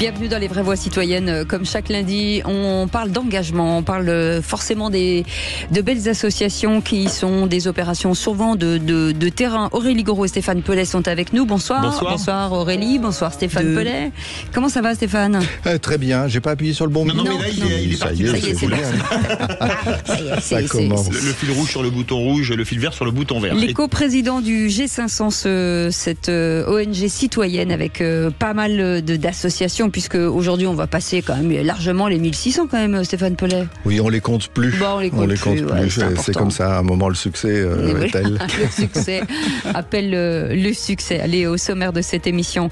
Bienvenue dans les vraies voix citoyennes. Comme chaque lundi, on parle d'engagement, on parle forcément de belles associations qui sont des opérations souvent de terrain. Aurélie Gouraud et Stéphane Pellet sont avec nous. Bonsoir. Bonsoir Aurélie, bonsoir Stéphane Pellet. Comment ça va Stéphane ? Très bien, j'ai pas appuyé sur le bon bouton. Non, mais là il est parti. Ça commence. Le fil rouge sur le bouton rouge, le fil vert sur le bouton vert. Les co-présidents du G500, cette ONG citoyenne avec pas mal d'associations, puisque aujourd'hui on va passer quand même largement les 1600 quand même, Stéphane Pellet. Oui, on les compte plus. Bon, on les compte plus. Ouais, c'est comme ça, à un moment le succès est tel. Le succès appelle le succès. Allez, au sommaire de cette émission,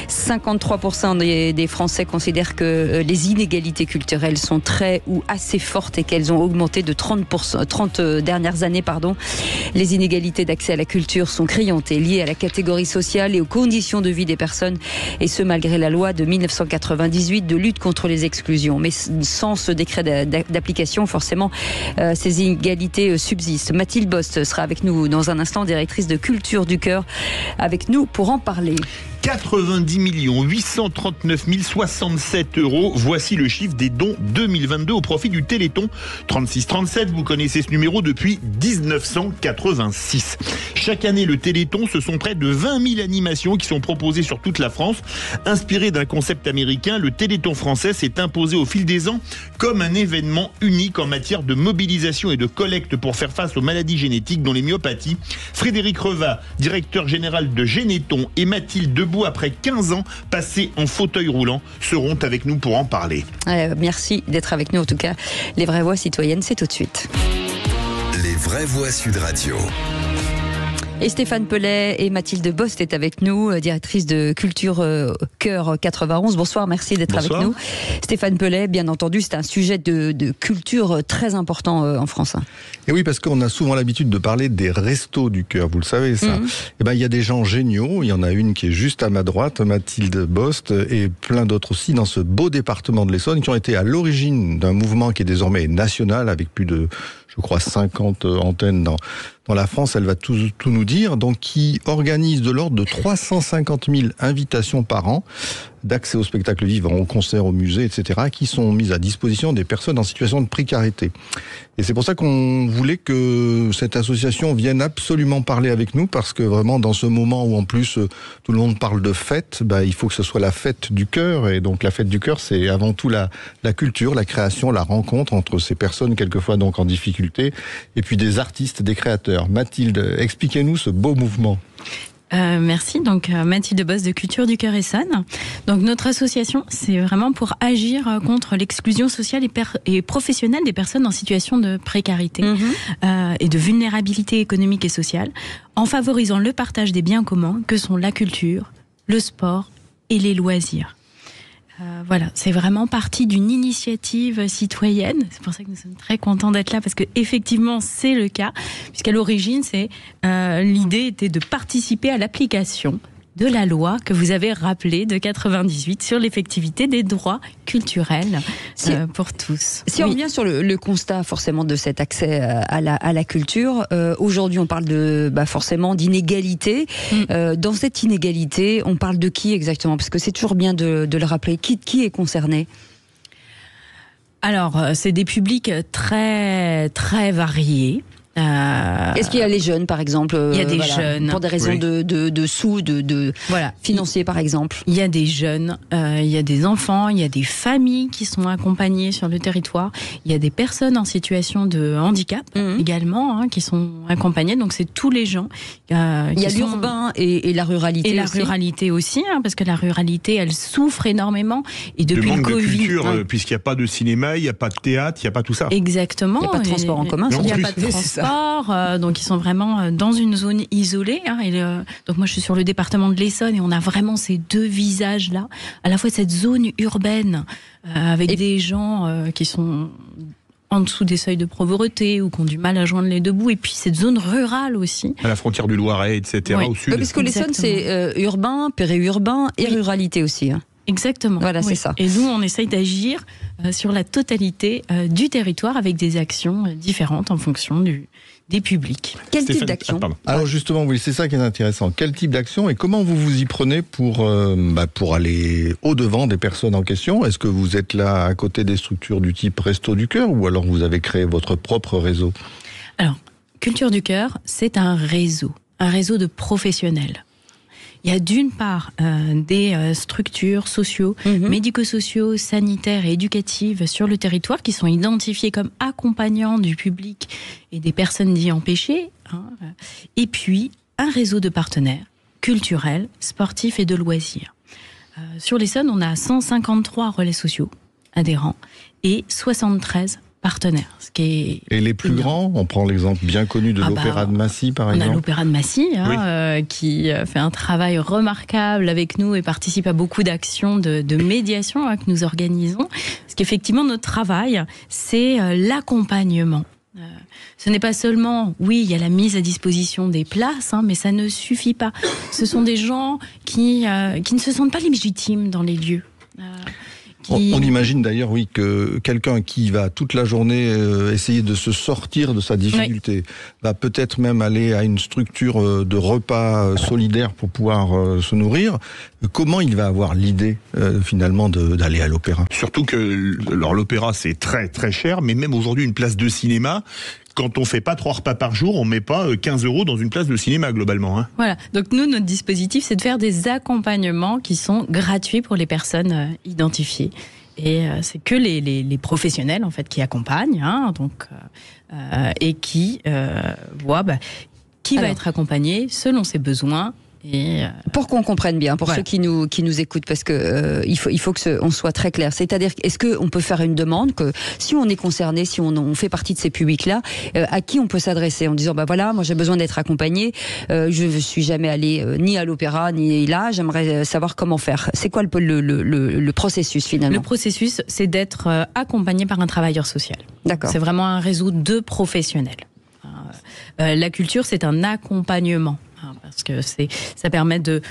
53% des Français considèrent que les inégalités culturelles sont très ou assez fortes et qu'elles ont augmenté de 30 dernières années. Les inégalités d'accès à la culture sont criantes et liées à la catégorie sociale et aux conditions de vie des personnes, et ce malgré la loi de 1998 de lutte contre les exclusions. Mais sans ce décret d'application, forcément, ces inégalités subsistent. Mathilde Bost sera avec nous dans un instant, directrice de Culture du Cœur, avec nous pour en parler. 90 839 067 €. Voici le chiffre des dons 2022 au profit du Téléthon 3637. Vous connaissez ce numéro depuis 1986. Chaque année, le Téléthon, ce sont près de 20 000 animations qui sont proposées sur toute la France. Inspiré d'un concept américain, le Téléthon français s'est imposé au fil des ans comme un événement unique en matière de mobilisation et de collecte pour faire face aux maladies génétiques, dont les myopathies. Frédéric Reva, directeur général de Généton, et Mathilde Debout, après 15 ans passés en fauteuil roulant, seront avec nous pour en parler. Merci d'être avec nous. En tout cas, les vraies voix citoyennes, c'est tout de suite. Les vraies voix Sud Radio. Et Stéphane Pellet et Mathilde Bost est avec nous, directrice de Culture Cœur 91. Bonsoir, merci d'être avec nous. Stéphane Pellet, bien entendu, c'est un sujet de culture très important en France. Et oui, parce qu'on a souvent l'habitude de parler des restos du cœur, vous le savez ça. Et ben, il y a des gens géniaux, il y en a une qui est juste à ma droite, Mathilde Bost, et plein d'autres aussi dans ce beau département de l'Essonne, qui ont été à l'origine d'un mouvement qui est désormais national, avec plus de, je crois, 50 antennes dans la France. Elle va tout nous dire, donc qui organise de l'ordre de 350 000 invitations par an d'accès au spectacle vivant, aux concerts, aux musées, etc., qui sont mises à disposition des personnes en situation de précarité. Et c'est pour ça qu'on voulait que cette association vienne absolument parler avec nous, parce que vraiment dans ce moment où en plus tout le monde parle de fête, il faut que ce soit la fête du cœur. Et donc la fête du cœur, c'est avant tout la culture, la création, la rencontre entre ces personnes quelquefois donc en difficulté, et puis des artistes, des créateurs. Mathilde, expliquez-nous ce beau mouvement. Merci. Donc Mathilde Bost de Culture du Cœur Essonne. Donc notre association, c'est vraiment pour agir contre l'exclusion sociale et professionnelle des personnes en situation de précarité et de vulnérabilité économique et sociale, en favorisant le partage des biens communs que sont la culture, le sport et les loisirs. Voilà, c'est vraiment partie d'une initiative citoyenne. C'est pour ça que nous sommes très contents d'être là, parce que effectivement c'est le cas, puisqu'à l'origine l'idée était de participer à l'application de la loi que vous avez rappelée de 98 sur l'effectivité des droits culturels pour tous. Si on revient sur le constat forcément de cet accès à la culture, aujourd'hui on parle forcément d'inégalité. Dans cette inégalité, on parle de qui exactement ? Parce que c'est toujours bien de le rappeler. Qui est concerné ? Alors, c'est des publics très, très variés. Est-ce qu'il y a les jeunes, par exemple ? Il y a des jeunes. Pour des raisons de sous, financiers, par exemple. Il y a des jeunes, il y a des enfants, il y a des familles qui sont accompagnées sur le territoire. Il y a des personnes en situation de handicap également, qui sont accompagnées. Donc, c'est tous les gens. Il y a l'urbain et la ruralité. Et la ruralité aussi, parce que la ruralité, elle souffre énormément. Et depuis le Covid. De culture, puisqu'il n'y a pas de cinéma, il n'y a pas de théâtre, il n'y a pas tout ça. Exactement. Il n'y a pas de transport en commun. Il n'y a pas de transport. Donc ils sont vraiment dans une zone isolée. Donc moi je suis sur le département de l'Essonne et on a vraiment ces deux visages-là, à la fois cette zone urbaine avec des gens qui sont en dessous des seuils de pauvreté ou qui ont du mal à joindre les deux bouts, et puis cette zone rurale aussi. À la frontière du Loiret, etc. Au sud. Parce que l'Essonne c'est urbain, périurbain et ruralité aussi. Exactement. Voilà, c'est ça. Et nous, on essaye d'agir sur la totalité du territoire avec des actions différentes en fonction des publics. Quel type d'action ? Alors justement, oui, c'est ça qui est intéressant. Quel type d'action et comment vous vous y prenez pour aller au-devant des personnes en question ? Est-ce que vous êtes là à côté des structures du type Resto du Cœur ou alors vous avez créé votre propre réseau ? Alors, Culture du Cœur, c'est un réseau de professionnels. Il y a d'une part des structures sociaux, médico-sociaux, sanitaires et éducatives sur le territoire qui sont identifiées comme accompagnants du public et des personnes dites empêchées. Et puis, un réseau de partenaires culturels, sportifs et de loisirs. Sur l'Essonne, on a 153 relais sociaux adhérents et 73 partenaires. Ce qui est et les plus grands, on prend l'exemple bien connu de l'Opéra de Massy, par exemple. On a l'Opéra de Massy, qui fait un travail remarquable avec nous et participe à beaucoup d'actions de médiation que nous organisons. Parce qu'effectivement, notre travail, c'est l'accompagnement. Ce n'est pas seulement, oui, il y a la mise à disposition des places, mais ça ne suffit pas. Ce sont des gens qui ne se sentent pas légitimes dans les lieux. On imagine d'ailleurs, oui, que quelqu'un qui va toute la journée essayer de se sortir de sa difficulté va peut-être même aller à une structure de repas solidaire pour pouvoir se nourrir. Comment il va avoir l'idée finalement d'aller à l'opéra ? Surtout que l'opéra c'est très très cher, mais même aujourd'hui une place de cinéma, quand on fait pas 3 repas par jour, on met pas 15 € dans une place de cinéma globalement. Voilà, donc nous, notre dispositif, c'est de faire des accompagnements qui sont gratuits pour les personnes identifiées. Et c'est que les professionnels en fait qui accompagnent, et qui voient qui va être accompagné selon ses besoins. Et pour qu'on comprenne bien, pour ceux qui nous écoutent, parce que il faut que on soit très clair. C'est-à-dire, est-ce qu'on peut faire une demande que si on est concerné, si on fait partie de ces publics-là, à qui on peut s'adresser en disant voilà, moi j'ai besoin d'être accompagné, je ne suis jamais allé ni à l'opéra ni là, j'aimerais savoir comment faire. C'est quoi le processus finalement ? Le processus, c'est d'être accompagné par un travailleur social. D'accord. C'est vraiment un réseau de professionnels. La culture, c'est un accompagnement. Parce que ça permet de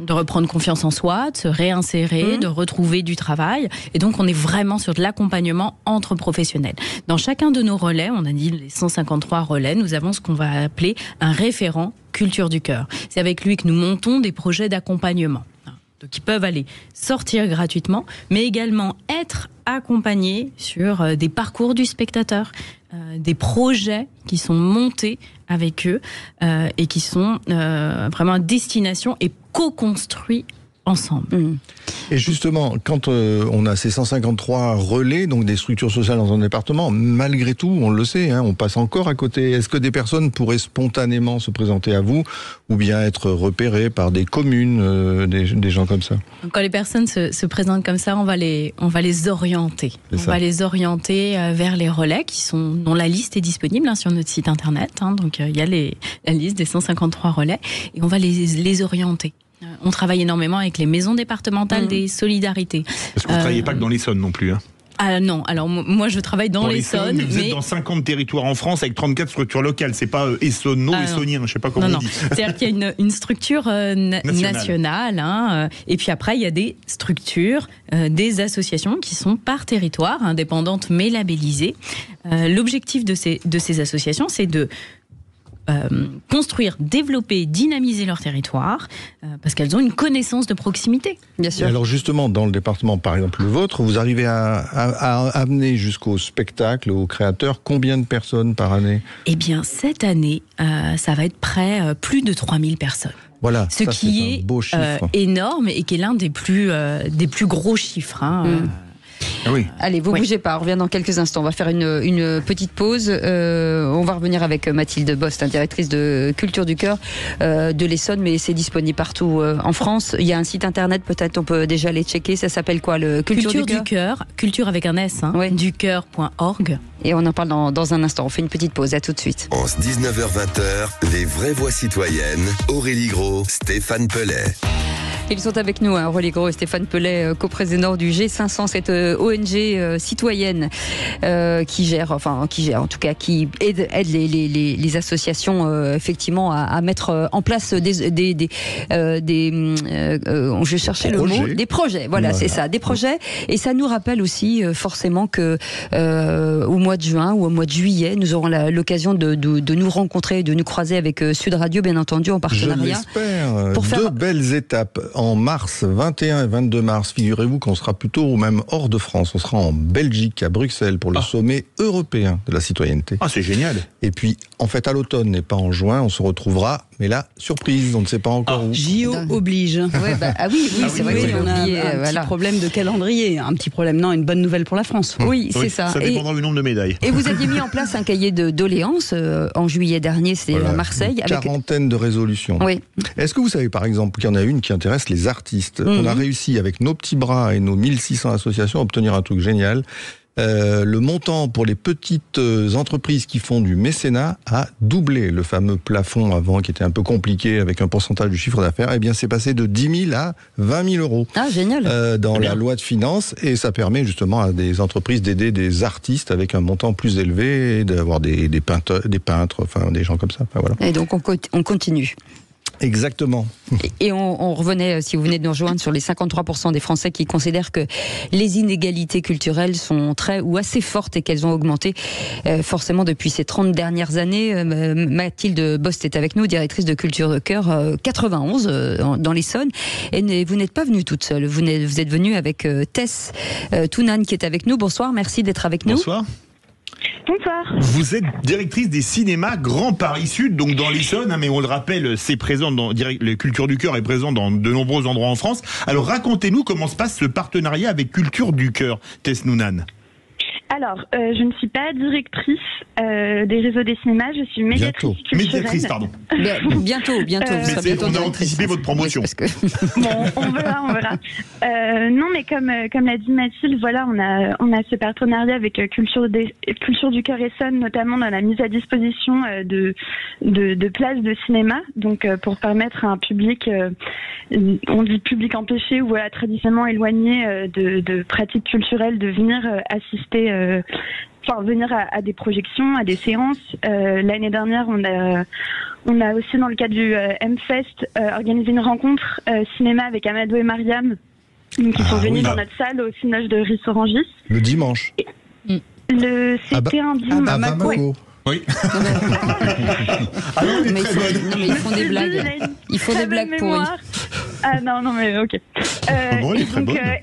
reprendre confiance en soi, de se réinsérer, de retrouver du travail. Et donc, on est vraiment sur de l'accompagnement entre professionnels. Dans chacun de nos relais, on a dit les 153 relais, nous avons ce qu'on va appeler un référent Culture du Cœur. C'est avec lui que nous montons des projets d'accompagnement. Donc, ils peuvent aller sortir gratuitement, mais également être accompagnés sur des parcours du spectateur, des projets qui sont montés avec eux et qui sont vraiment à destination et co-construits ensemble. Et justement, quand on a ces 153 relais, donc des structures sociales dans un département, malgré tout, on le sait, on passe encore à côté. Est-ce que des personnes pourraient spontanément se présenter à vous ou bien être repérées par des communes, des gens comme ça ? Quand les personnes se présentent comme ça, on va les orienter. On va les orienter vers les relais dont la liste est disponible sur notre site internet. Donc il y a la liste des 153 relais et on va les orienter. On travaille énormément avec les maisons départementales des solidarités. Parce que vous ne travaillez pas que dans l'Essonne non plus. Ah non, alors moi je travaille dans l'Essonne. Mais vous êtes dans 50 territoires en France avec 34 structures locales. C'est pas essonno-essonien, je ne sais pas comment on dit. C'est-à-dire qu'il y a une structure nationale. Et puis après, il y a des structures, des associations qui sont par territoire, indépendantes mais labellisées. L'objectif de ces associations, c'est de construire, développer, dynamiser leur territoire, parce qu'elles ont une connaissance de proximité. Bien sûr. Et alors justement, dans le département, par exemple le vôtre, vous arrivez à amener jusqu'au spectacle, aux créateurs, combien de personnes par année ? Eh bien, cette année, ça va être plus de 3000 personnes. Voilà, ce qui est énorme et qui est l'un des plus gros chiffres. Ah oui. Allez, vous bougez pas, on revient dans quelques instants. On va faire une petite pause. On va revenir avec Mathilde Bost, directrice de Culture du Cœur de l'Essonne, mais c'est disponible partout en France. Il y a un site internet, peut-être on peut déjà les checker. Ça s'appelle quoi, le Culture du Cœur ? Culture avec un S, ducoeur.org. Et on en parle dans un instant. On fait une petite pause, à tout de suite. 19h-20h, les vraies voix citoyennes, Aurélie Gros, Stéphane Pellet. Ils sont avec nous, Aurélie Gros et Stéphane Pellet, coprésidents du G500, cette ONG citoyenne qui gère, qui aide les associations effectivement à mettre en place je cherchais le mot, des projets. Voilà, c'est ça, des projets. Et ça nous rappelle aussi forcément que au mois de juin ou au mois de juillet, nous aurons l'occasion de nous rencontrer, de nous croiser avec Sud Radio, bien entendu, en partenariat. Je l'espère. Deux belles étapes. En mars, 21 et 22 mars, figurez-vous qu'on sera plutôt même hors de France. On sera en Belgique, à Bruxelles, pour le sommet européen de la citoyenneté. Ah, c'est génial. Et puis, en fait, à l'automne et pas en juin, on se retrouvera. Mais là, surprise, on ne sait pas encore où. JO oblige. Ouais, oui, c'est vrai que on a un petit problème de calendrier. Un petit problème, non, une bonne nouvelle pour la France. Oui, c'est ça. Ça dépendra du nombre de médailles. Et vous aviez mis en place un cahier de doléances en juillet dernier, c'était à Marseille. Une quarantaine de résolutions. Oui. Est-ce que vous savez, par exemple, qu'il y en a une qui intéresse les artistes? On a réussi, avec nos petits bras et nos 1600 associations, à obtenir un truc génial. Le montant pour les petites entreprises qui font du mécénat a doublé. Le fameux plafond avant qui était un peu compliqué avec un pourcentage du chiffre d'affaires, eh bien c'est passé de 10 000 à 20 000 euros. Ah, génial. Dans la loi de finances, et ça permet justement à des entreprises d'aider des artistes avec un montant plus élevé et d'avoir des peintres, enfin des gens comme ça. Enfin, voilà. Et donc on continue. Exactement. Et on revenait, si vous venez de nous rejoindre, sur les 53% des Français qui considèrent que les inégalités culturelles sont très ou assez fortes et qu'elles ont augmenté forcément depuis ces 30 dernières années. Mathilde Bost est avec nous, directrice de Culture de Cœur 91 dans l'Essonne. Et vous n'êtes pas venue toute seule, vous êtes venue avec Tess Tounan qui est avec nous. Bonsoir, merci d'être avec nous. Bonsoir. Bonsoir. Vous êtes directrice des cinémas Grand Paris Sud, donc dans l'Essonne, mais on le rappelle, c'est présent le Culture du Cœur est présent dans de nombreux endroits en France. Alors racontez-nous comment se passe ce partenariat avec Culture du Cœur, Tess Nounan. Alors, je ne suis pas directrice des réseaux des cinémas, je suis médiatrice culturelle. Médiatrice, pardon. Bientôt. On a anticipé votre promotion. Bon, on verra. Non, mais comme l'a dit Mathilde, voilà, on a ce partenariat avec Culture du Cœur Essonne, notamment dans la mise à disposition de places de cinéma, donc pour permettre à un public, on dit public empêché ou voilà, traditionnellement éloigné de pratiques culturelles, de venir assister. Venir à des projections, à des séances. L'année dernière, on a aussi, dans le cadre du M-Fest, organisé une rencontre cinéma avec Amadou et Mariam, qui sont venus dans notre salle au Cinoche de Ris-Orangis. Le dimanche. C'était un dimanche. À Bamako. Oui. Mais ils font des blagues. Ils font des blagues pourries. Ah non mais ok.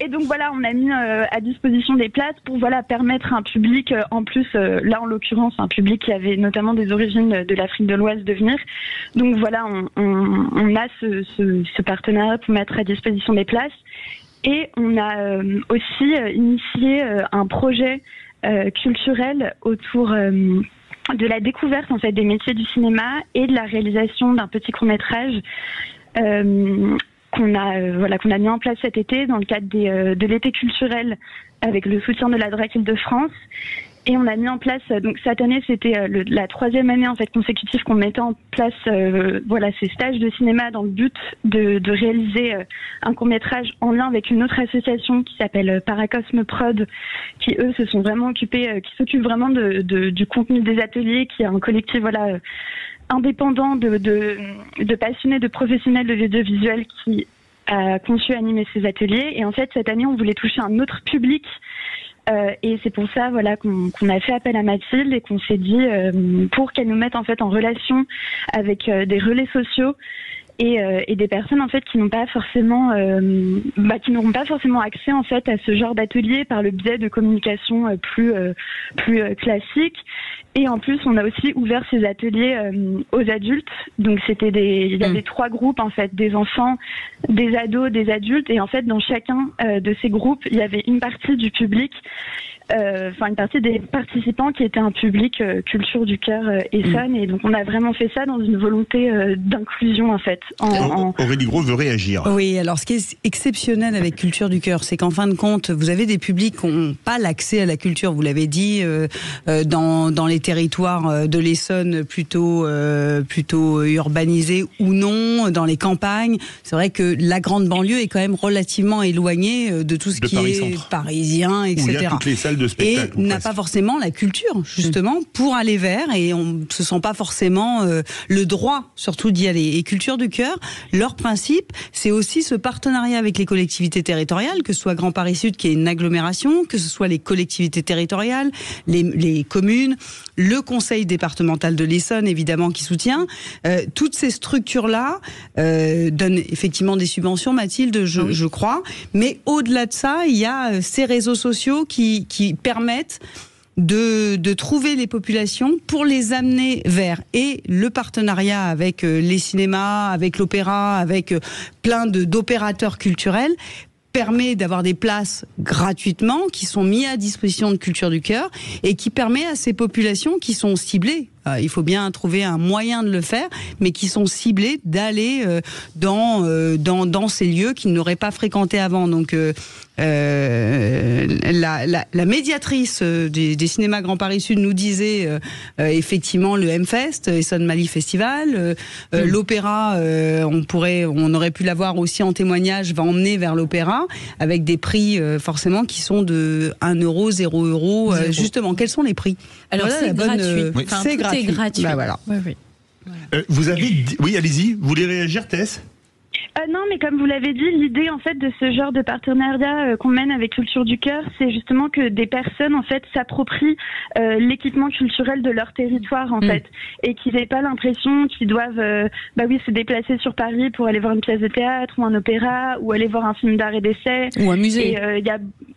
Et donc voilà, on a mis à disposition des places pour permettre à un public, en plus là en l'occurrence un public qui avait notamment des origines de l'Afrique de l'Ouest de venir. Donc voilà, on a ce partenariat pour mettre à disposition des places. Et on a aussi initié un projet culturel autour de la découverte en fait des métiers du cinéma et de la réalisation d'un petit court-métrage qu'on a mis en place cet été dans le cadre de l'été culturel avec le soutien de la DRAC Île-de-France. Et on a mis en place, donc cette année c'était la 3e année en fait consécutive qu'on mettait en place ces stages de cinéma dans le but de réaliser un court-métrage en lien avec une autre association qui s'appelle Paracosme Prod, qui eux se sont vraiment occupés, qui s'occupent vraiment du contenu des ateliers, qui est un collectif indépendant de passionnés, de professionnels de l'audiovisuel qui a conçu et animé ces ateliers. Et en fait cette année on voulait toucher un autre public. Et c'est pour ça qu'on a fait appel à Mathilde et qu'on s'est dit pour qu'elle nous mette en fait en relation avec des relais sociaux et des personnes en fait qui n'ont pas forcément qui n'auront pas forcément accès en fait à ce genre d'atelier par le biais de communication plus classique. Et en plus, on a aussi ouvert ces ateliers aux adultes. Donc il y avait 3 groupes en fait, des enfants, des ados, des adultes. Et en fait, dans chacun de ces groupes, il y avait une partie du public une partie des participants qui étaient un public culture du cœur Essonne, et donc on a vraiment fait ça dans une volonté d'inclusion en fait. Aurélie Gros veut réagir. Oui, alors ce qui est exceptionnel avec Culture du Cœur, c'est qu'en fin de compte, vous avez des publics qui n'ont pas l'accès à la culture, vous l'avez dit, dans les territoires de l'Essonne plutôt urbanisés ou non, dans les campagnes. C'est vrai que la grande banlieue est quand même relativement éloignée de tout ce qui est parisien, etc. Où il y a toutes les salles de spectacle. Et n'a pas forcément la culture, justement, pour aller vers, et on ne se sent pas forcément le droit, surtout d'y aller. Et Culture du Cœur, leur principe, c'est aussi ce partenariat avec les collectivités territoriales, que ce soit Grand Paris Sud, qui est une agglomération, que ce soit les collectivités territoriales, les communes, le conseil départemental de l'Essonne, évidemment, qui soutient. Toutes ces structures-là donnent effectivement des subventions, Mathilde, je crois. Mais au-delà de ça, il y a ces réseaux sociaux qui permettent de trouver les populations pour les amener vers le partenariat avec les cinémas, avec l'opéra, avec plein d'opérateurs culturels, permet d'avoir des places gratuitement qui sont mises à disposition de Culture du Cœur et qui permet à ces populations qui sont ciblées, il faut bien trouver un moyen de le faire, mais qui sont ciblées d'aller dans ces lieux qu'ils n'auraient pas fréquentés avant. Donc la médiatrice des cinémas Grand Paris Sud nous disait effectivement le M-Fest, Essonne Mali Festival, l'opéra, on aurait pu l'avoir aussi en témoignage, va emmener vers l'opéra avec des prix forcément qui sont de 1 euro, 0 euros. Justement, quels sont les prix? Alors c'est gratuit. C'est gratuit. Bah, voilà. Oui. Vous avez oui, allez-y. Vous voulez réagir, Tess? Non, mais comme vous l'avez dit, l'idée en fait de ce genre de partenariat qu'on mène avec Culture du Cœur, c'est justement que des personnes en fait s'approprient l'équipement culturel de leur territoire en fait, et qu'ils n'aient pas l'impression qu'ils doivent se déplacer sur Paris pour aller voir une pièce de théâtre ou un opéra ou aller voir un film d'art et d'essai ou un musée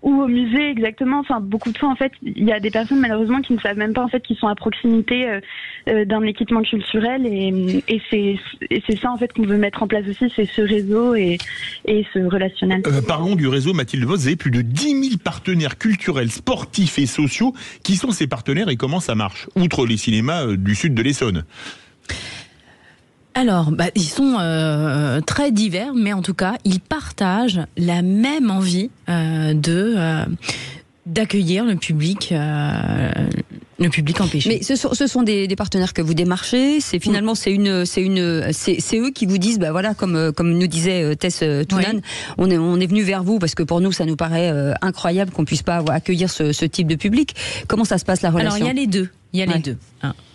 ou au musée exactement. Enfin, beaucoup de fois en fait, il y a des personnes malheureusement qui ne savent même pas en fait qu'ils sont à proximité d'un équipement culturel, et c'est ça en fait qu'on veut mettre en place aussi, c'est ce réseau et ce relationnel. Parlons du réseau, Mathilde Voss. Vous avez plus de 10 000 partenaires culturels, sportifs et sociaux. Qui sont ces partenaires et comment ça marche, outre les cinémas du sud de l'Essonne? Alors, ils sont très divers, mais en tout cas, ils partagent la même envie d'accueillir le public empêché. Mais ce sont des partenaires que vous démarchez. C'est finalement c'est eux qui vous disent comme nous disait Tess Tounan, on est venu vers vous parce que pour nous ça nous paraît incroyable qu'on puisse pas accueillir ce type de public. Comment ça se passe la relation? Alors il y a les deux.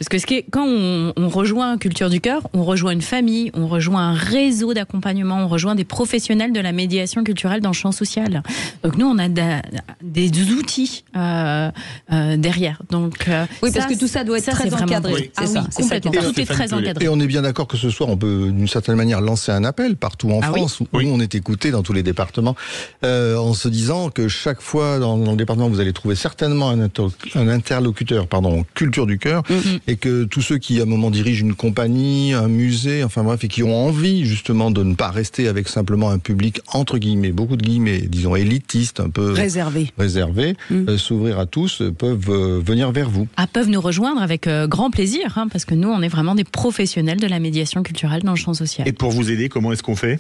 Parce que quand on rejoint Culture du Cœur, on rejoint une famille, on rejoint un réseau d'accompagnement, on rejoint des professionnels de la médiation culturelle dans le champ social. Donc nous, on a des outils derrière. Donc parce que tout ça doit être très encadré. C'est ça. Tout est très encadré. Et on est bien d'accord que ce soir, on peut d'une certaine manière lancer un appel partout en France où on est écouté dans tous les départements, en se disant que chaque fois dans le département, vous allez trouver certainement un interlocuteur, Culture du Cœur, et que tous ceux qui à un moment dirigent une compagnie, un musée, enfin bref, et qui ont envie justement de ne pas rester avec simplement un public entre guillemets, beaucoup de guillemets, disons élitiste, un peu réservé, s'ouvrir à tous, peuvent venir vers vous. Peuvent nous rejoindre avec grand plaisir, parce que nous on est vraiment des professionnels de la médiation culturelle dans le champ social. Et pour vous aider, comment est-ce qu'on fait?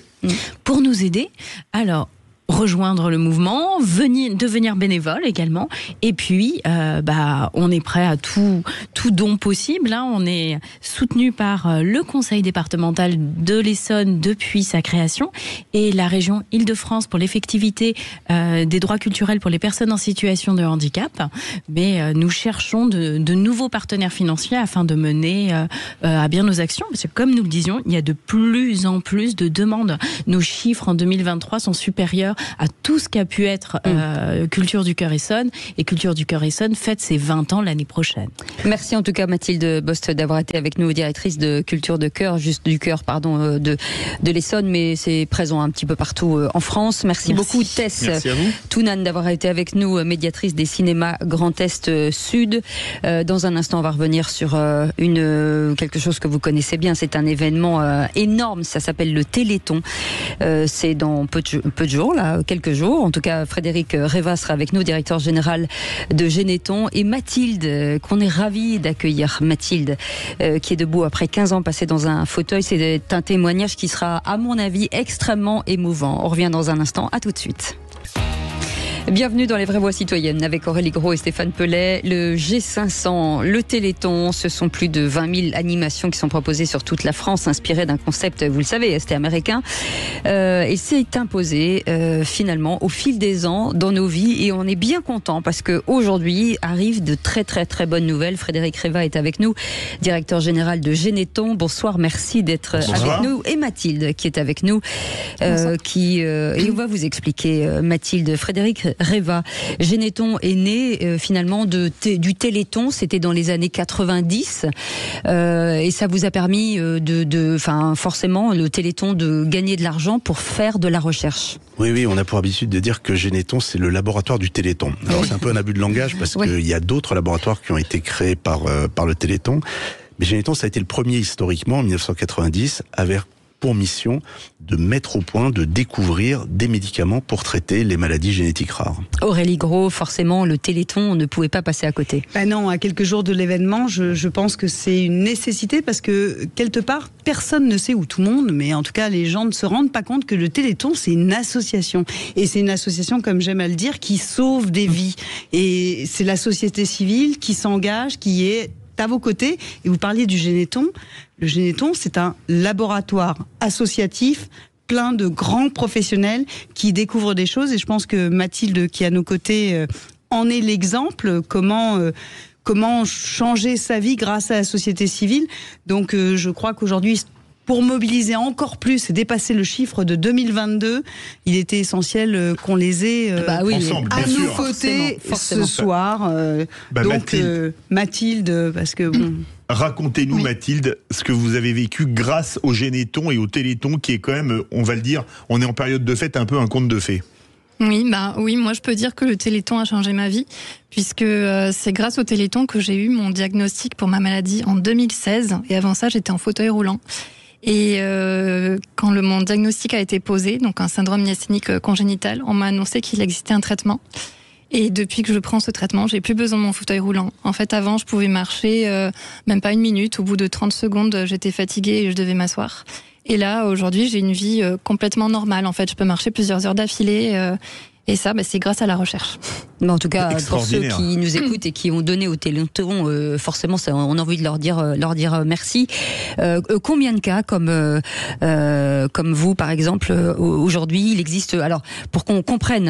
Pour nous aider, alors rejoindre le mouvement, devenir bénévole également, et puis on est prêt à tout don possible. On est soutenu par le conseil départemental de l'Essonne depuis sa création et la région Île-de-France pour l'effectivité des droits culturels pour les personnes en situation de handicap. Mais nous cherchons de nouveaux partenaires financiers afin de mener à bien nos actions, parce que comme nous le disions, il y a de plus en plus de demandes. Nos chiffres en 2023 sont supérieurs à tout ce qu'a pu être Culture du Cœur Essonne, et Culture du Cœur Essonne fête ses 20 ans l'année prochaine. Merci en tout cas Mathilde Bost d'avoir été avec nous, directrice de Culture du Cœur, de l'Essonne, mais c'est présent un petit peu partout en France. Merci beaucoup Tess Tounan d'avoir été avec nous, médiatrice des cinémas Grand Est Sud. Dans un instant on va revenir sur quelque chose que vous connaissez bien, c'est un événement énorme, ça s'appelle le Téléthon. C'est dans peu de jours là, a quelques jours. En tout cas, Frédéric Reva sera avec nous, directeur général de Généton, et Mathilde, qu'on est ravis d'accueillir. Mathilde, qui est debout après 15 ans passés dans un fauteuil. C'est un témoignage qui sera, à mon avis, extrêmement émouvant. On revient dans un instant. À tout de suite. Bienvenue dans les vraies voix citoyennes avec Aurélie Gros et Stéphane Pellet. Le G500, le Téléthon, ce sont plus de 20 000 animations qui sont proposées sur toute la France, inspirées d'un concept, vous le savez, c'était américain. Et c'est imposé finalement au fil des ans dans nos vies, et on est bien content parce qu'aujourd'hui arrivent de très très très bonnes nouvelles. Frédéric Reva est avec nous, directeur général de Généton. Bonsoir, merci d'être avec nous. Et Mathilde qui est avec nous, et on va vous expliquer, Mathilde. Frédéric Reva, Généton est né finalement du Téléthon, c'était dans les années 90, et ça vous a permis forcément le Téléthon de gagner de l'argent pour faire de la recherche. Oui, on a pour habitude de dire que Généton c'est le laboratoire du Téléthon. Alors c'est un peu un abus de langage parce qu'il y a d'autres laboratoires qui ont été créés par le Téléthon, mais Généton ça a été le premier historiquement en 1990 avec pour mission de mettre au point, de découvrir des médicaments pour traiter les maladies génétiques rares. Aurélie Gros, forcément, le Téléthon, on ne pouvait pas passer à côté. Non, à quelques jours de l'événement, je pense que c'est une nécessité parce que, quelque part, personne ne sait, ou tout le monde, mais en tout cas, les gens ne se rendent pas compte que le Téléthon, c'est une association. Et c'est une association, comme j'aime à le dire, qui sauve des vies. Et c'est la société civile qui s'engage, qui est à vos côtés. Et vous parliez du Généton. Le Généton, c'est un laboratoire associatif, plein de grands professionnels qui découvrent des choses. Et je pense que Mathilde, qui est à nos côtés, en est l'exemple. Comment changer sa vie grâce à la société civile. Donc, je crois qu'aujourd'hui, pour mobiliser encore plus et dépasser le chiffre de 2022, il était essentiel qu'on les ait ensemble, à nos côtés ce soir. Mathilde, parce que bon... Racontez-nous, Mathilde, ce que vous avez vécu grâce au Généton et au Téléthon, qui est quand même, on va le dire, on est en période de fête, un peu un conte de fées. Oui, moi je peux dire que le Téléthon a changé ma vie, puisque c'est grâce au Téléthon que j'ai eu mon diagnostic pour ma maladie en 2016, et avant ça j'étais en fauteuil roulant. Et quand mon diagnostic a été posé, donc un syndrome myasthénique congénital, on m'a annoncé qu'il existait un traitement. Et depuis que je prends ce traitement, j'ai plus besoin de mon fauteuil roulant. En fait, avant, je pouvais marcher même pas une minute. Au bout de 30 secondes, j'étais fatiguée et je devais m'asseoir. Et là, aujourd'hui, j'ai une vie complètement normale. En fait, je peux marcher plusieurs heures d'affilée. Et ça, c'est grâce à la recherche. Mais en tout cas, pour ceux qui nous écoutent et qui ont donné au Téléthon, forcément, on a envie de leur dire merci. Combien de cas comme vous, par exemple, aujourd'hui, il existe. Alors, pour qu'on comprenne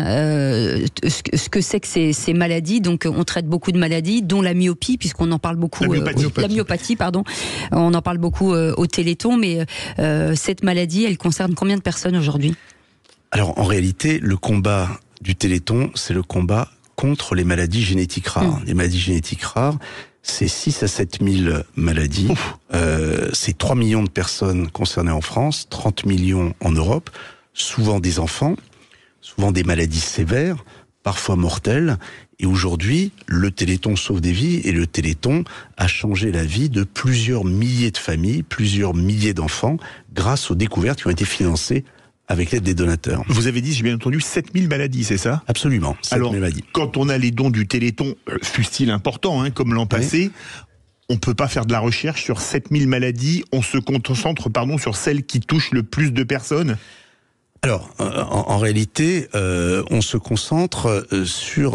ce que c'est que ces maladies, donc on traite beaucoup de maladies, dont la myopie, puisqu'on en parle beaucoup. La myopathie, pardon. On en parle beaucoup au Téléthon, mais cette maladie, elle concerne combien de personnes aujourd'hui ? Alors, en réalité, le combat du Téléthon, c'est le combat contre les maladies génétiques rares. Les maladies génétiques rares, c'est 6 à 7 000 maladies. C'est 3 millions de personnes concernées en France, 30 millions en Europe, souvent des enfants, souvent des maladies sévères, parfois mortelles. Et aujourd'hui, le Téléthon sauve des vies, et le Téléthon a changé la vie de plusieurs milliers de familles, plusieurs milliers d'enfants, grâce aux découvertes qui ont été financées avec l'aide des donateurs. Vous avez dit, j'ai bien entendu, 7000 maladies, c'est ça ? Absolument, 7000 maladies. Quand on a les dons du Téléthon, fût-il important, comme l'an passé, on ne peut pas faire de la recherche sur 7000 maladies, on se concentre sur celles qui touchent le plus de personnes ? Alors, en réalité, on se concentre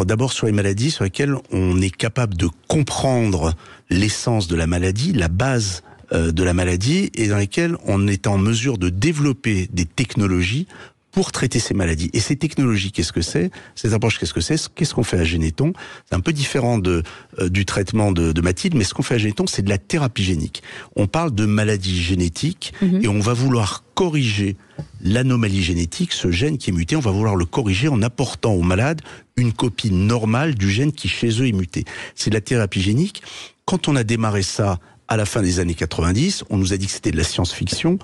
d'abord sur les maladies sur lesquelles on est capable de comprendre l'essence de la maladie, la base de la maladie, et dans lesquelles on est en mesure de développer des technologies pour traiter ces maladies. Et ces technologies, qu'est-ce que c'est ? Cette approche, qu'est-ce que c'est ? Qu'est-ce qu'on fait à Généton ? C'est un peu différent du traitement de Mathilde, mais ce qu'on fait à Généton, c'est de la thérapie génique. On parle de maladies génétiques, et on va vouloir corriger l'anomalie génétique, ce gène qui est muté, on va vouloir le corriger en apportant aux malades une copie normale du gène qui chez eux est muté. C'est de la thérapie génique. Quand on a démarré ça à la fin des années 90, on nous a dit que c'était de la science-fiction,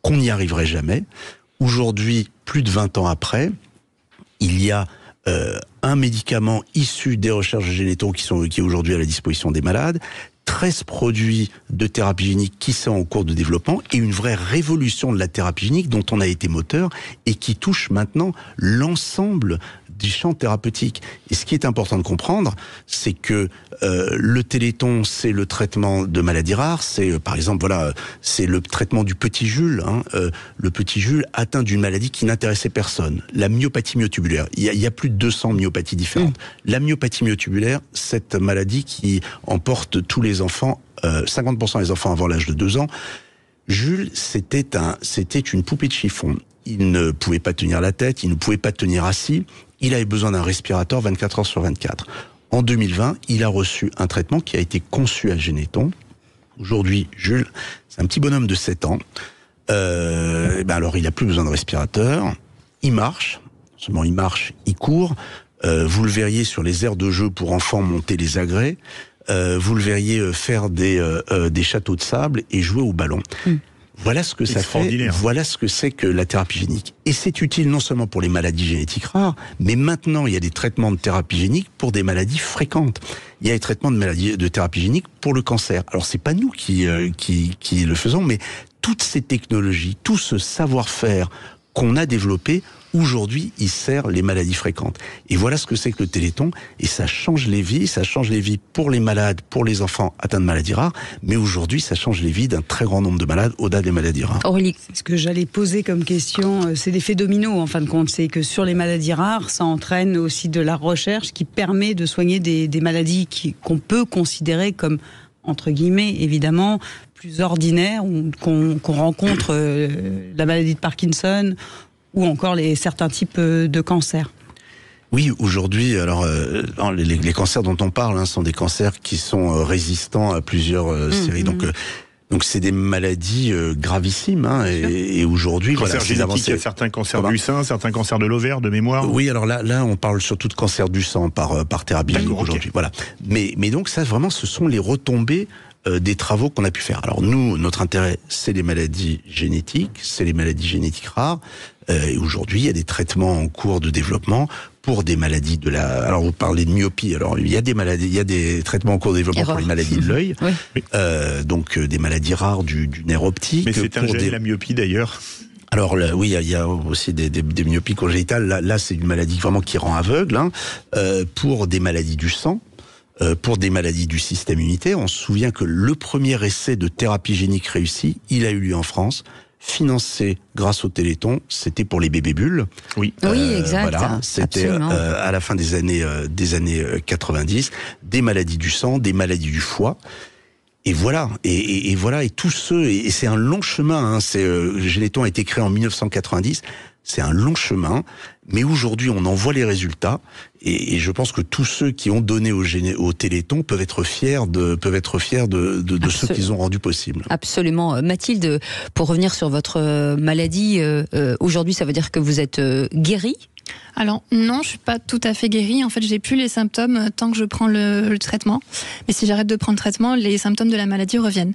qu'on n'y arriverait jamais. Aujourd'hui, plus de 20 ans après, il y a un médicament issu des recherches de Généton qui est aujourd'hui à la disposition des malades, 13 produits de thérapie génique qui sont en cours de développement et une vraie révolution de la thérapie génique dont on a été moteur et qui touche maintenant l'ensemble du champ thérapeutique. Et ce qui est important de comprendre, c'est que le Téléthon, c'est le traitement de maladies rares. C'est par exemple, c'est le traitement du petit Jules. Le petit Jules atteint d'une maladie qui n'intéressait personne, la myopathie myotubulaire. Il y a plus de 200 myopathies différentes. La myopathie myotubulaire, cette maladie qui emporte tous les enfants, 50% des enfants avant l'âge de 2 ans. Jules, c'était une poupée de chiffon. Il ne pouvait pas tenir la tête, il ne pouvait pas tenir assis. Il avait besoin d'un respirateur 24 heures sur 24. En 2020, il a reçu un traitement qui a été conçu à Généton. Aujourd'hui, Jules, c'est un petit bonhomme de 7 ans. Alors, il a plus besoin de respirateur. Il marche. Non seulement il marche, il court. Vous le verriez sur les aires de jeu pour enfants monter les agrès. Vous le verriez faire des châteaux de sable et jouer au ballon. Voilà ce que ça fait, voilà ce que c'est que la thérapie génique. Et c'est utile non seulement pour les maladies génétiques rares, mais maintenant il y a des traitements de thérapie génique pour des maladies fréquentes. Il y a des traitements de thérapie génique pour le cancer. Alors c'est pas nous qui le faisons, mais toutes ces technologies, tout ce savoir-faire qu'on a développé, aujourd'hui, il sert les maladies fréquentes. Et voilà ce que c'est que le Téléthon. Et ça change les vies. Ça change les vies pour les malades, pour les enfants atteints de maladies rares. Mais aujourd'hui, ça change les vies d'un très grand nombre de malades au-delà des maladies rares. Aurélie, ce que j'allais poser comme question, c'est l'effet domino, en fin de compte. C'est que sur les maladies rares, ça entraîne aussi de la recherche qui permet de soigner des maladies qu'on peut considérer comme, entre guillemets, évidemment, plus ordinaires, ou qu'on rencontre la maladie de Parkinson, ou encore certains types de cancers. Oui, aujourd'hui, alors les cancers dont on parle sont des cancers qui sont résistants à plusieurs séries. Donc c'est des maladies gravissimes. Et aujourd'hui, cancer génétique, il y a certains cancers du sein, certains cancers de l'ovaire, de mémoire. Oui, alors là, on parle surtout de cancer du sang par thérapie génique aujourd'hui. Voilà. Mais donc ça, vraiment, ce sont les retombées des travaux qu'on a pu faire. Alors nous, notre intérêt, c'est les maladies génétiques, c'est les maladies génétiques rares. Et aujourd'hui, il y a des traitements en cours de développement pour des maladies de la... Alors vous parlez de myopie. Alors il y a des maladies, il y a des traitements en cours de développement pour les maladies de l'œil. Donc des maladies rares du nerf optique. Mais c'est un gène, la myopie d'ailleurs. Alors oui, il y a aussi des myopies congénitales. Là, c'est une maladie vraiment qui rend aveugle. Pour des maladies du sang. Pour des maladies du système immunitaire, on se souvient que le premier essai de thérapie génique réussi, il a eu lieu en France, financé grâce au Téléthon, c'était pour les bébés bulles. Oui, exact. Voilà, c'était à la fin des années 90, des maladies du sang, des maladies du foie. Et voilà, et voilà, et tous ceux, et c'est un long chemin. Généton a été créé en 1990. C'est un long chemin, mais aujourd'hui on en voit les résultats, et je pense que tous ceux qui ont donné au Téléthon peuvent être fiers de ce qu'ils ont rendu possible. Absolument. Mathilde, pour revenir sur votre maladie, aujourd'hui ça veut dire que vous êtes guérie ? Alors non, je suis pas tout à fait guérie. En fait, j'ai plus les symptômes tant que je prends le traitement. Mais si j'arrête de prendre le traitement, les symptômes de la maladie reviennent.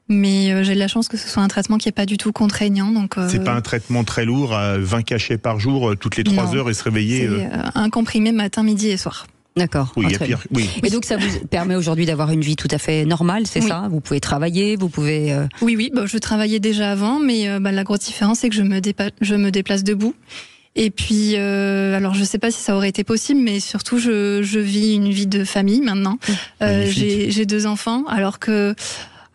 Mais j'ai de la chance que ce soit un traitement qui n'est pas du tout contraignant. C'est pas un traitement très lourd, 20 cachets par jour, toutes les 3 heures et se réveiller. C'est un comprimé matin, midi et soir. D'accord. Oui, il y a pire. Oui. Et donc ça vous permet aujourd'hui d'avoir une vie tout à fait normale, c'est ça ? Vous pouvez travailler, vous pouvez... Oui, je travaillais déjà avant, mais la grosse différence c'est que je me déplace debout. Et puis, alors je sais pas si ça aurait été possible, mais surtout je vis une vie de famille maintenant. J'ai 2 enfants, alors que...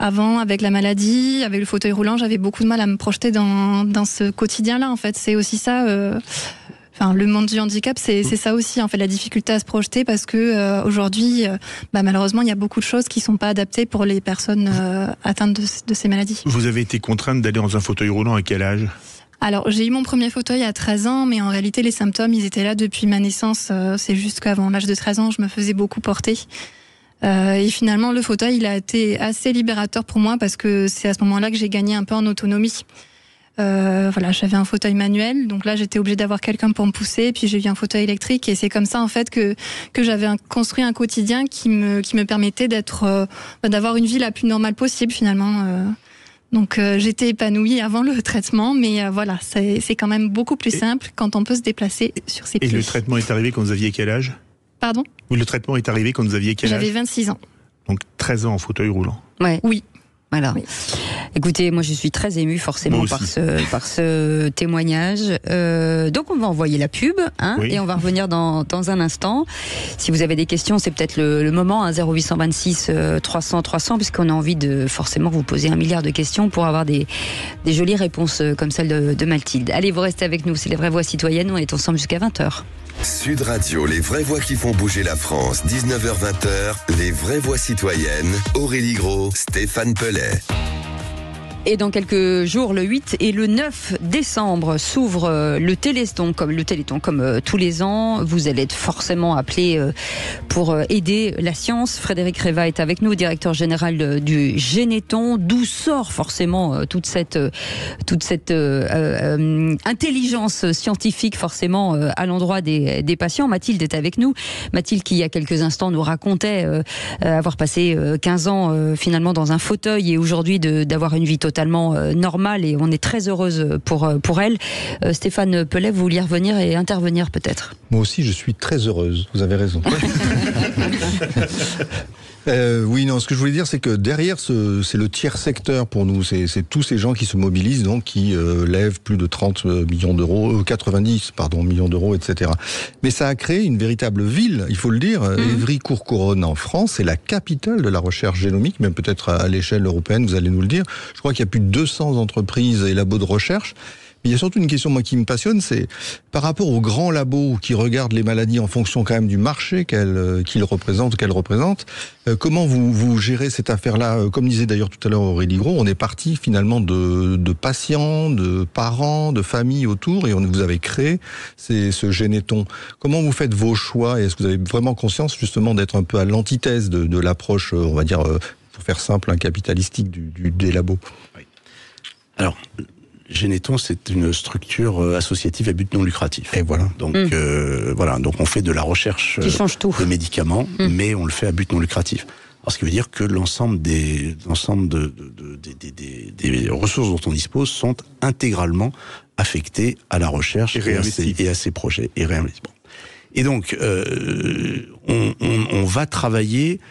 Avant, avec la maladie, avec le fauteuil roulant, j'avais beaucoup de mal à me projeter dans ce quotidien-là. En fait, c'est aussi ça. Le monde du handicap, c'est ça aussi. En fait, la difficulté à se projeter, parce que aujourd'hui, malheureusement, il y a beaucoup de choses qui sont pas adaptées pour les personnes atteintes de ces maladies. Vous avez été contrainte d'aller dans un fauteuil roulant à quel âge ? Alors, j'ai eu mon premier fauteuil à 13 ans, mais en réalité, les symptômes, ils étaient là depuis ma naissance. C'est juste qu'avant l'âge de 13 ans, je me faisais beaucoup porter. Et finalement, le fauteuil, il a été assez libérateur pour moi, parce que c'est à ce moment-là que j'ai gagné un peu en autonomie. J'avais un fauteuil manuel, donc là j'étais obligée d'avoir quelqu'un pour me pousser, puis j'ai eu un fauteuil électrique, et c'est comme ça en fait que j'avais construit un quotidien qui me permettait d'avoir une vie la plus normale possible finalement. Donc j'étais épanouie avant le traitement, mais c'est quand même beaucoup plus simple quand on peut se déplacer sur ses pieds. Et le traitement est arrivé quand vous aviez quel âge ? Pardon ? Le traitement est arrivé quand vous aviez quel âge ? J'avais 26 ans. Donc 13 ans en fauteuil roulant. Ouais. Oui. Voilà. Oui. Écoutez, moi je suis très émue forcément par ce témoignage. Donc on va envoyer la pub et on va revenir dans un instant. Si vous avez des questions, c'est peut-être le moment, 0826 300 300, puisqu'on a envie de forcément vous poser 1 milliard de questions pour avoir des jolies réponses comme celle de Mathilde. Allez, vous restez avec nous, c'est les vraies voix citoyennes, on est ensemble jusqu'à 20h. Sud Radio, les vraies voix qui font bouger la France, 19h-20h, les vraies voix citoyennes, Aurélie Gros, Stéphane Pellet. Et dans quelques jours, le 8 et le 9 décembre, s'ouvre le Téléthon, comme tous les ans. Vous allez être forcément appelé pour aider la science. Frédéric Reva est avec nous, directeur général du Généthon. D'où sort forcément toute cette intelligence scientifique forcément à l'endroit des patients. Mathilde est avec nous. Mathilde qui, il y a quelques instants, nous racontait avoir passé 15 ans finalement dans un fauteuil et aujourd'hui d'avoir une vie totalement normale, et on est très heureuse pour elle. Stéphane Pellet, vous vouliez revenir et intervenir peut-être? Moi aussi, je suis très heureuse, vous avez raison. Oui, non, ce que je voulais dire, c'est que derrière, c'est le tiers secteur pour nous. C'est tous ces gens qui se mobilisent, donc qui lèvent plus de 30 millions d'euros, 90 millions d'euros, etc. Mais ça a créé une véritable ville, il faut le dire. Évry-Courcouronnes en France, c'est la capitale de la recherche génomique, même peut-être à l'échelle européenne, vous allez nous le dire. Je crois qu'il y a plus de 200 entreprises et labos de recherche. Mais il y a surtout une question, moi, qui me passionne, c'est par rapport aux grands labos qui regardent les maladies en fonction quand même du marché qu'elles représentent, comment vous gérez cette affaire-là? Comme disait d'ailleurs tout à l'heure Aurélie Gros, on est parti finalement de patients, de parents, de familles autour, et vous avez créé ce Généthon. Comment vous faites vos choix, et est-ce que vous avez vraiment conscience justement d'être un peu à l'antithèse de l'approche, on va dire, pour faire simple, capitalistique des labos? Oui. Alors, Généthon, c'est une structure associative à but non lucratif. Et voilà. Donc, donc on fait de la recherche de médicaments, mais on le fait à but non lucratif. Alors, ce qui veut dire que l'ensemble des ressources dont on dispose sont intégralement affectées à la recherche et à ces projets et réinvestis. Et donc, on va travailler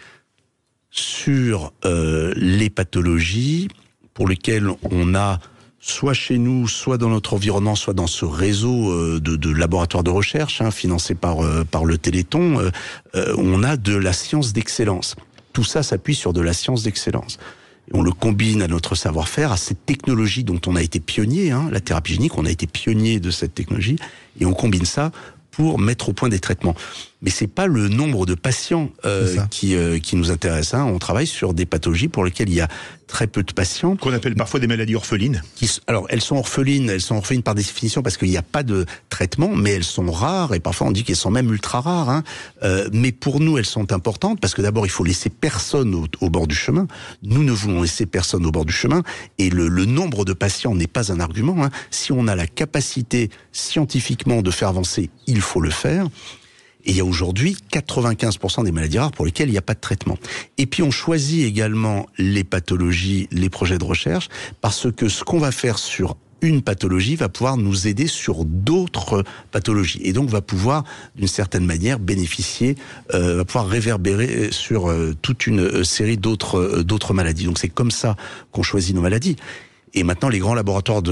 sur les pathologies pour lesquelles on a, soit chez nous, soit dans notre environnement, soit dans ce réseau de laboratoires de recherche financé par le Téléthon, on a de la science d'excellence. Tout ça s'appuie sur de la science d'excellence. Et on le combine à notre savoir-faire, à cette technologie dont on a été pionnier, la thérapie génique, on a été pionnier de cette technologie, et on combine ça pour mettre au point des traitements. Mais c'est pas le nombre de patients qui nous intéresse. On travaille sur des pathologies pour lesquelles il y a très peu de patients. Qu'on appelle parfois des maladies orphelines. Alors, elles sont orphelines par définition parce qu'il n'y a pas de traitement, mais elles sont rares, et parfois on dit qu'elles sont même ultra rares. Mais pour nous, elles sont importantes parce que d'abord, il faut laisser personne au bord du chemin. Nous ne voulons laisser personne au bord du chemin, et le nombre de patients n'est pas un argument. Si on a la capacité scientifiquement de faire avancer, il faut le faire. Et il y a aujourd'hui 95% des maladies rares pour lesquelles il n'y a pas de traitement. Et puis on choisit également les pathologies, les projets de recherche, parce que ce qu'on va faire sur une pathologie va pouvoir nous aider sur d'autres pathologies. Et donc va pouvoir, d'une certaine manière, bénéficier, va pouvoir réverbérer sur toute une série d'autres maladies. Donc c'est comme ça qu'on choisit nos maladies. Et maintenant, les grands laboratoires,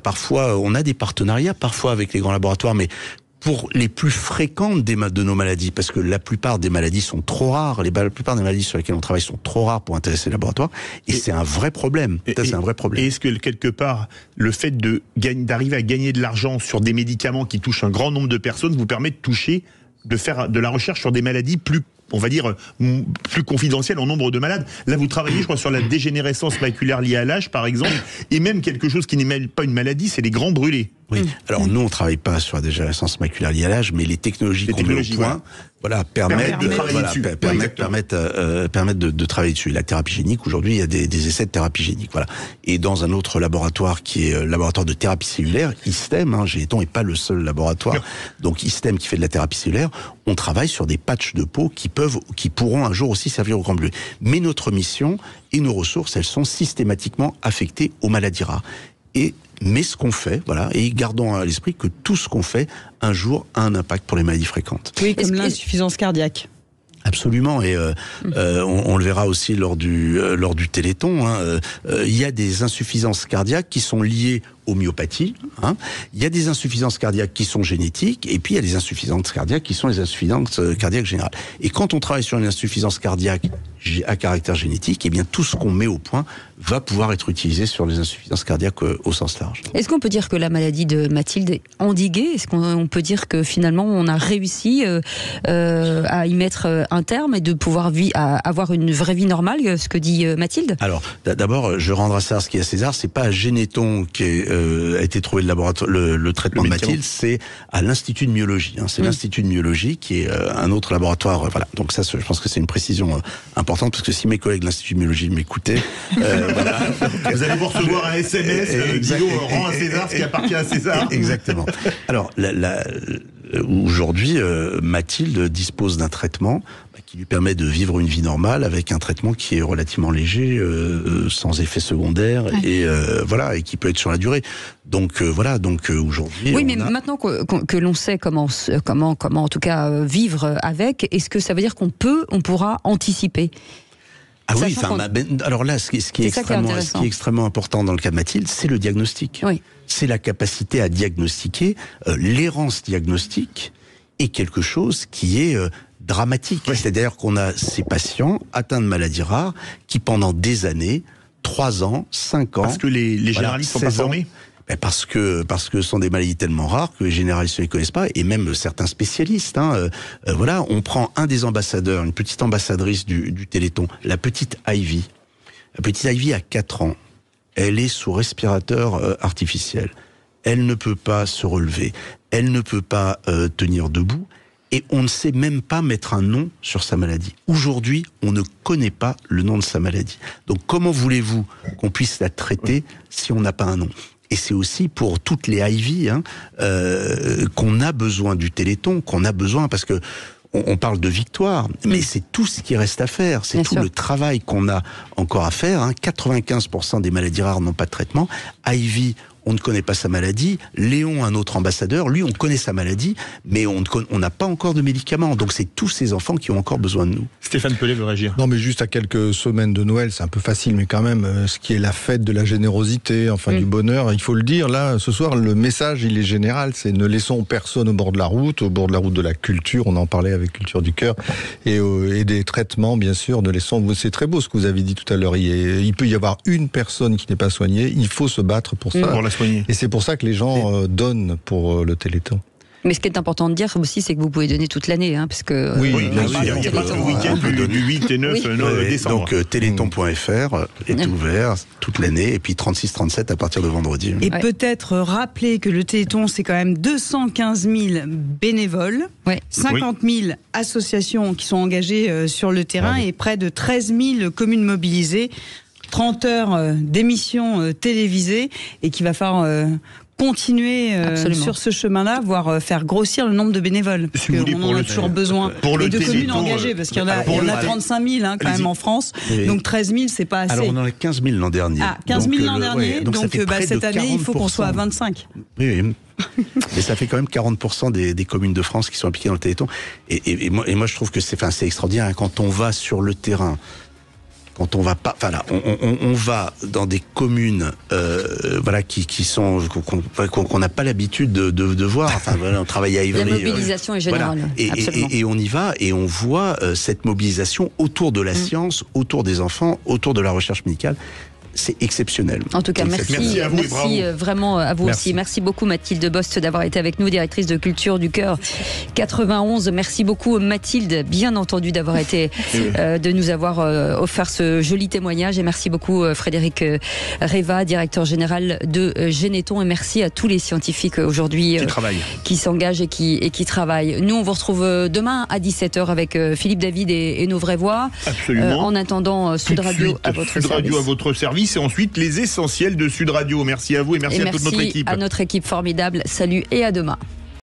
parfois on a des partenariats, parfois avec les grands laboratoires, mais pour les plus fréquentes de nos maladies, parce que la plupart des maladies sont trop rares, la plupart des maladies sur lesquelles on travaille sont trop rares pour intéresser les laboratoires, et c'est un vrai problème. C'est un vrai problème. Et est-ce que quelque part, le fait d'arriver à gagner de l'argent sur des médicaments qui touchent un grand nombre de personnes vous permet de faire de la recherche sur des maladies plus, on va dire, plus confidentielles en nombre de malades? Là, vous travaillez, je crois, sur la dégénérescence maculaire liée à l'âge, par exemple, et même quelque chose qui n'est pas une maladie, c'est les grands brûlés. Oui. Alors nous, on travaille pas sur la dégénérescence maculaire liée à l'âge, mais les technologies qu'on met au point, permettent de travailler dessus. La thérapie génique, aujourd'hui, il y a des essais de thérapie génique. Voilà. Et dans un autre laboratoire qui est le laboratoire de thérapie cellulaire, ISTEM, Généthon n'est pas le seul laboratoire. Donc ISTEM qui fait de la thérapie cellulaire, on travaille sur des patchs de peau qui pourront un jour aussi servir au grand bleu. Mais notre mission et nos ressources, elles sont systématiquement affectées aux maladies rares. Mais ce qu'on fait, et gardons à l'esprit que tout ce qu'on fait, un jour, a un impact pour les maladies fréquentes. Oui, comme l'insuffisance cardiaque. Absolument, et on le verra aussi lors du Téléthon. Il y a des insuffisances cardiaques qui sont liées aux myopathies. Il y a des insuffisances cardiaques qui sont génétiques, et puis il y a des insuffisances cardiaques qui sont les insuffisances cardiaques générales. Et quand on travaille sur une insuffisance cardiaque à caractère génétique, eh bien tout ce qu'on met au point va pouvoir être utilisé sur les insuffisances cardiaques au sens large. Est-ce qu'on peut dire que la maladie de Mathilde est endiguée? Est-ce qu'on peut dire que finalement on a réussi à y mettre un terme et de pouvoir avoir une vraie vie normale, ce que dit Mathilde? Alors, d'abord, je rends à César ce qui est à César. C'est pas à Généton a été trouvé le laboratoire, le traitement de Mathilde, c'est à l'Institut de myologie. C'est l'Institut de myologie qui est un autre laboratoire. Voilà. Donc ça, je pense que c'est une précision importante, parce que si mes collègues de l'Institut de myologie m'écoutaient, voilà. Vous allez vous recevoir un SMS, Guillaume rend à César ce qui appartient à César. Exactement. Alors, aujourd'hui, Mathilde dispose d'un traitement qui lui permet de vivre une vie normale avec un traitement qui est relativement léger, sans effet secondaire, et voilà, et qui peut être sur la durée. Donc aujourd'hui. Oui, mais maintenant que l'on sait comment en tout cas vivre avec, est-ce que ça veut dire qu'on pourra anticiper? Ah oui, alors là, ce qui est extrêmement important dans le cas de Mathilde, c'est le diagnostic. Oui. C'est la capacité à diagnostiquer. L'errance diagnostique est quelque chose qui est dramatique. Oui. C'est-à-dire qu'on a ces patients atteints de maladies rares qui, pendant des années, 3 ans, 5 ans... Parce que les généralistes sont pas formés. Parce que ce sont des maladies tellement rares que les généralistes ne les connaissent pas, et même certains spécialistes. Voilà, on prend un des ambassadeurs, une petite ambassadrice du Téléthon, la petite Ivy. La petite Ivy a 4 ans. Elle est sous respirateur artificiel. Elle ne peut pas se relever. Elle ne peut pas tenir debout. Et on ne sait même pas mettre un nom sur sa maladie. Aujourd'hui, on ne connaît pas le nom de sa maladie. Donc comment voulez-vous qu'on puisse la traiter si on n'a pas un nom ? Et c'est aussi pour toutes les Ivy qu'on a besoin du Téléthon, parce que on parle de victoire, mais c'est tout ce qui reste à faire, c'est tout le travail qu'on a encore à faire. 95% des maladies rares n'ont pas de traitement. Ivy, on ne connaît pas sa maladie. Léon, un autre ambassadeur, lui, on connaît sa maladie, mais on n'a pas encore de médicaments. Donc c'est tous ces enfants qui ont encore besoin de nous. Stéphane Pellet veut réagir. Non, mais juste à quelques semaines de Noël, c'est un peu facile, mais quand même, ce qui est la fête de la générosité, enfin du bonheur, il faut le dire. Là, ce soir, le message, il est général. C'est ne laissons personne au bord de la route de la culture. On en parlait avec Culture du Cœur, et des traitements, bien sûr. C'est très beau ce que vous avez dit tout à l'heure. Il peut y avoir une personne qui n'est pas soignée. Il faut se battre pour ça. Pour la soigner. Et c'est pour ça que les gens donnent pour le Téléthon. Mais ce qui est important de dire aussi, c'est que vous pouvez donner toute l'année, parce que... Oui, il n'y a pas de week-end du 8 et 9 décembre. Donc téléthon.fr est ouvert toute l'année, et puis 36-37 à partir de vendredi. Et peut-être rappeler que le Téléthon, c'est quand même 215 000 bénévoles, 50 000 associations qui sont engagées sur le terrain, et près de 13 000 communes mobilisées, 30 heures d'émissions télévisées, et qu'il va falloir continuer sur ce chemin-là, voire faire grossir le nombre de bénévoles. Parce qu'on en a toujours besoin. Et de communes engagées, parce qu'il y en a 35 000 quand même en France. Donc 13 000, c'est pas assez. Alors on en a 15 000 l'an dernier. 15 000 l'an dernier, donc cette année, il faut qu'on soit à 25. Oui. Mais ça fait quand même 40% des communes de France qui sont impliquées dans le Téléthon. Et moi je trouve que c'est extraordinaire quand on va sur le terrain. Quand on va pas, on va dans des communes, qui sont qu'on n'a pas l'habitude de voir. On travaille à Ivry. La mobilisation est générale. Et on y va et on voit cette mobilisation autour de la science, autour des enfants, autour de la recherche médicale. C'est exceptionnel. En tout cas, merci à vous, merci vraiment à vous aussi. Merci beaucoup Mathilde Bost d'avoir été avec nous, directrice de Culture du Cœur 91. Merci beaucoup Mathilde, bien entendu, d'avoir été, de nous avoir offert ce joli témoignage. Et merci beaucoup Frédéric Reva, directeur général de Généton. Et merci à tous les scientifiques aujourd'hui qui s'engagent et qui travaillent. Nous, on vous retrouve demain à 17h avec Philippe David et nos vraies voix. Absolument. En attendant, Sud Radio à votre service. Et ensuite les essentiels de Sud Radio. Merci à vous et merci à toute notre équipe. À notre équipe formidable. Salut et à demain.